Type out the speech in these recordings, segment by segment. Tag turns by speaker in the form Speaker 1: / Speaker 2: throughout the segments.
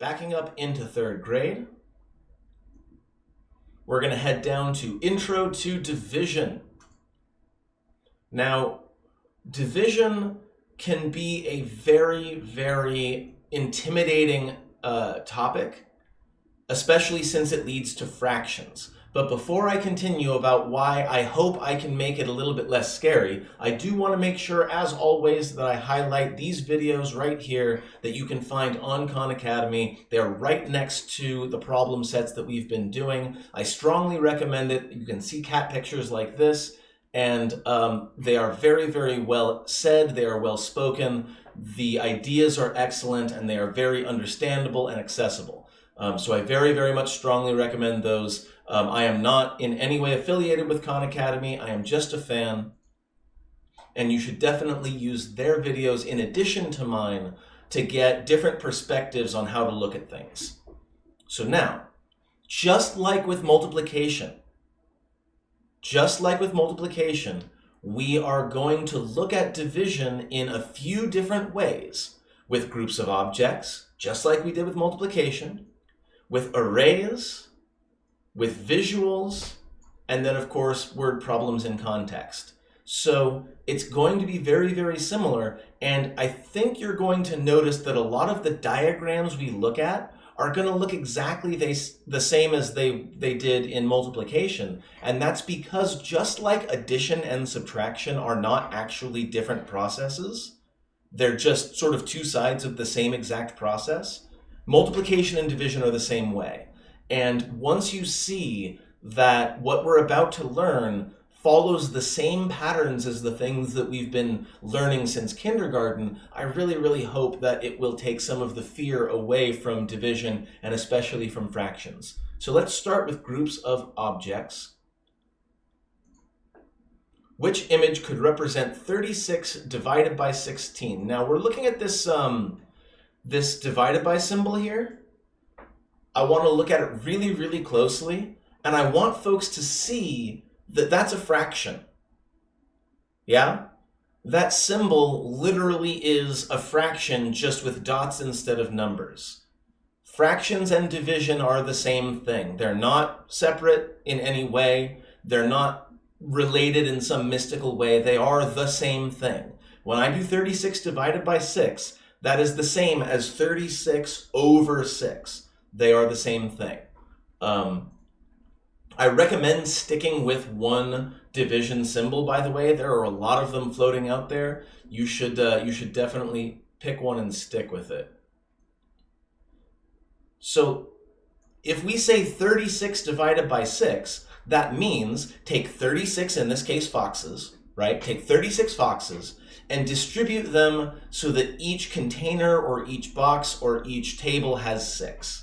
Speaker 1: Backing up into third grade, we're going to head down to Intro to Division. Now, division can be a very, very intimidating topic, especially since it leads to fractions. But before I continue about why I hope I can make it a little bit less scary, I do want to make sure, as always, that I highlight these videos right here that you can find on Khan Academy. They're right next to the problem sets that we've been doing. I strongly recommend it. You can see cat pictures like this, and they are very, very well said. They are well spoken. The ideas are excellent, and they are very understandable and accessible. So I very, very much strongly recommend those. I am not in any way affiliated with Khan Academy. I am just a fan. And you should definitely use their videos in addition to mine to get different perspectives on how to look at things. So now, just like with multiplication, we are going to look at division in a few different ways, with groups of objects, just like we did with multiplication, with arrays, with visuals, and then of course word problems in context. So it's going to be very, very similar, and I think you're going to notice that a lot of the diagrams we look at are going to look exactly the same as they did in multiplication, and that's because just like addition and subtraction are not actually different processes, they're just sort of two sides of the same exact process, multiplication and division are the same way. And once you see that what we're about to learn follows the same patterns as the things that we've been learning since kindergarten, I really, really hope that it will take some of the fear away from division and especially from fractions. So let's start with groups of objects. Which image could represent 36 divided by 16? Now we're looking at this, this divided by symbol here. I want to look at it really, really closely, and I want folks to see that that's a fraction. Yeah? That symbol literally is a fraction, just with dots instead of numbers. Fractions and division are the same thing. They're not separate in any way. They're not related in some mystical way. They are the same thing. When I do 36 divided by 6, that is the same as 36 over 6. They are the same thing. I recommend sticking with one division symbol, by the way. There are a lot of them floating out there. You should definitely pick one and stick with it. So if we say 36 divided by 6, that means take 36, in this case foxes, right? Take 36 foxes and distribute them so that each container or each box or each table has 6.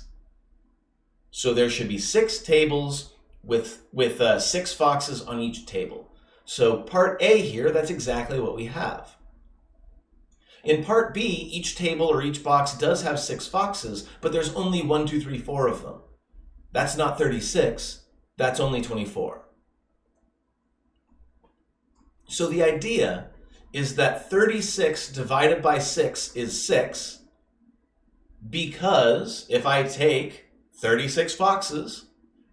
Speaker 1: So there should be 6 tables with 6 foxes on each table. So part A here, that's exactly what we have. In part B, each table or each box does have 6 foxes, but there's only 1, 2, 3, 4 of them. That's not 36, that's only 24. So the idea is that 36 divided by 6 is 6, because if I take 36 foxes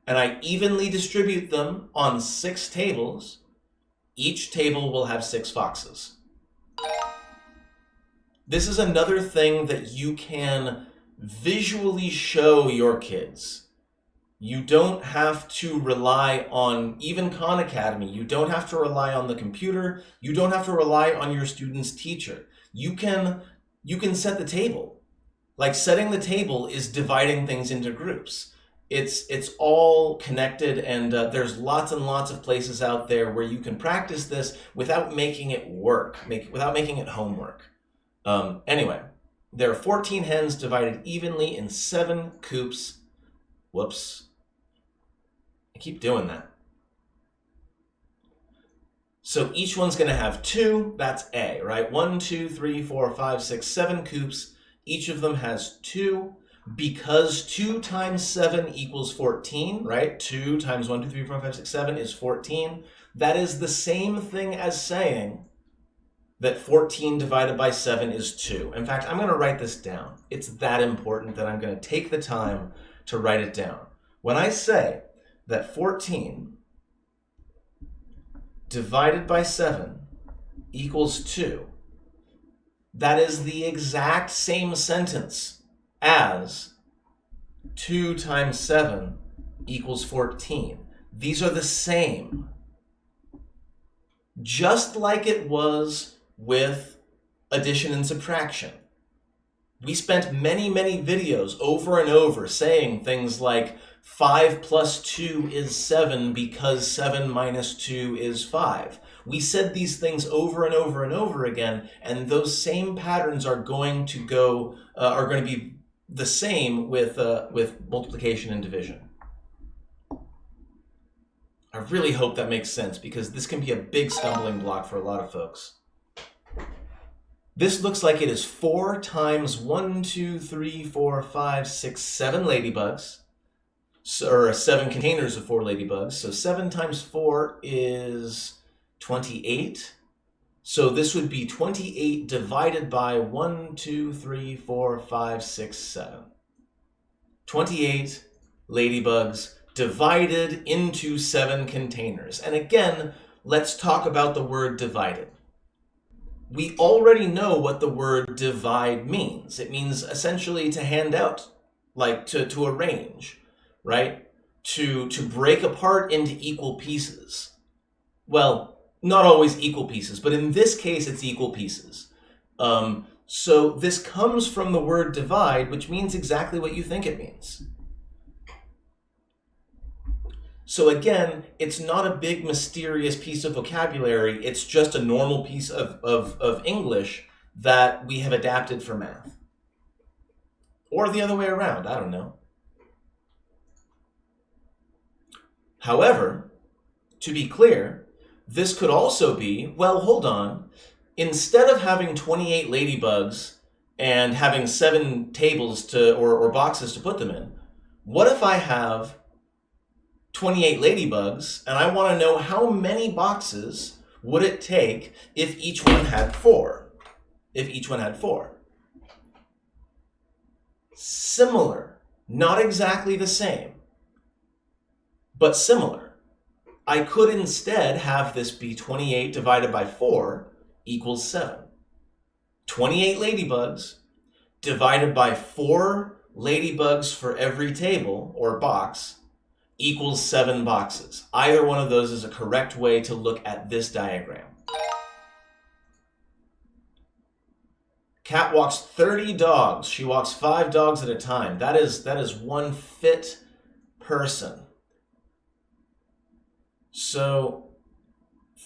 Speaker 1: and I evenly distribute them on 6 tables, each table will have 6 foxes. This is another thing that you can visually show your kids. You don't have to rely on even Khan Academy. You don't have to rely on the computer. You don't have to rely on your student's teacher. You can set the table. Like, setting the table is dividing things into groups. It's all connected, and there's lots and lots of places out there where you can practice this without making it work, without making it homework. Anyway, there are 14 hens divided evenly in 7 coops. Whoops. I keep doing that. So each one's going to have 2. That's A, right? 1, 2, 3, 4, 5, 6, 7 coops. Each of them has 2. Because 2 times 7 equals 14, right? 2 times 1, 2, 3, 4, 5, 6, 7 is 14. That is the same thing as saying that 14 divided by 7 is 2. In fact, I'm going to write this down. It's that important that I'm going to take the time to write it down. When I say that 14 divided by 7 equals 2, that is the exact same sentence as 2 times 7 equals 14. These are the same. Just like it was with addition and subtraction. We spent many, many videos over and over saying things like 5 plus 2 is 7 because 7 minus 2 is 5. We said these things over and over and over again, and those same patterns are going to be the same with multiplication and division. I really hope that makes sense, because this can be a big stumbling block for a lot of folks. This looks like it is 4 times 1, 2, 3, 4, 5, 6, 7 ladybugs, or 7 containers of 4 ladybugs. So 7 times 4 is 28. So this would be 28 divided by 1, 2, 3, 4, 5, 6, 7. 28 ladybugs divided into 7 containers. And again, let's talk about the word divided. We already know what the word divide means. It means essentially to hand out, like to arrange, right? To break apart into equal pieces. Well, not always equal pieces, but in this case, it's equal pieces. So this comes from the word divide, which means exactly what you think it means. So again, it's not a big mysterious piece of vocabulary. It's just a normal piece of English that we have adapted for math. Or the other way around, I don't know. However, to be clear, this could also be, well, hold on. Instead of having 28 ladybugs and having 7 tables or boxes to put them in, what if I have 28 ladybugs, and I want to know how many boxes would it take if each one had 4? If each one had 4. Similar. Not exactly the same, but similar. I could instead have this be 28 divided by 4 equals 7. 28 ladybugs divided by 4 ladybugs for every table or box equals 7 boxes. Either one of those is a correct way to look at this diagram. Cat walks 30 dogs. She walks 5 dogs at a time. That is one fit person. So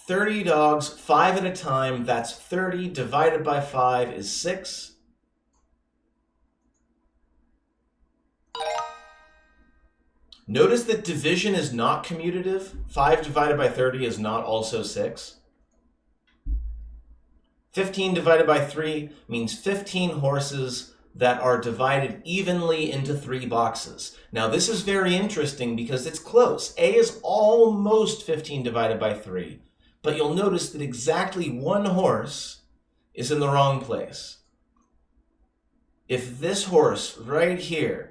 Speaker 1: 30 dogs, 5 at a time, that's 30 divided by 5 is 6. Notice that division is not commutative. 5 divided by 30 is not also 6. 15 divided by 3 means 15 horses that are divided evenly into 3 boxes. Now this is very interesting because it's close. A is almost 15 divided by 3, but you'll notice that exactly 1 horse is in the wrong place. If this horse right here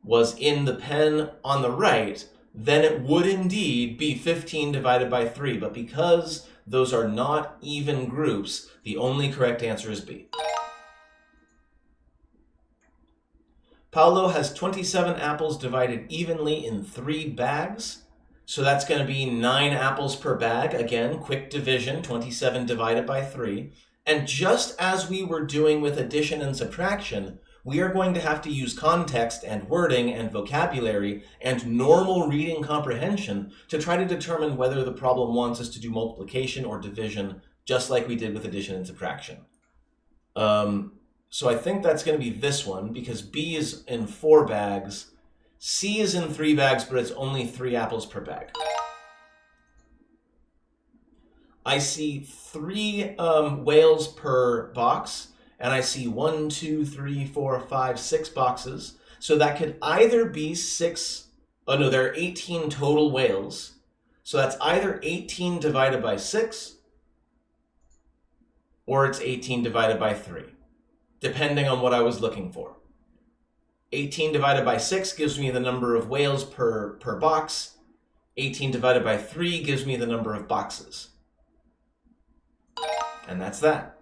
Speaker 1: was in the pen on the right, then it would indeed be 15 divided by 3. But because those are not even groups, the only correct answer is B. Paolo has 27 apples divided evenly in 3 bags. So that's going to be 9 apples per bag. Again, quick division, 27 divided by 3. And just as we were doing with addition and subtraction, we are going to have to use context and wording and vocabulary and normal reading comprehension to try to determine whether the problem wants us to do multiplication or division, just like we did with addition and subtraction. So I think that's going to be this one, because B is in 4 bags, C is in 3 bags, but it's only 3 apples per bag. I see 3 whales per box, and I see 1, 2, 3, 4, 5, 6 boxes. So that could either be 6, oh no, there are 18 total whales. So that's either 18 divided by 6, or it's 18 divided by 3, depending on what I was looking for. 18 divided by 6 gives me the number of whales per box. 18 divided by 3 gives me the number of boxes. And that's that.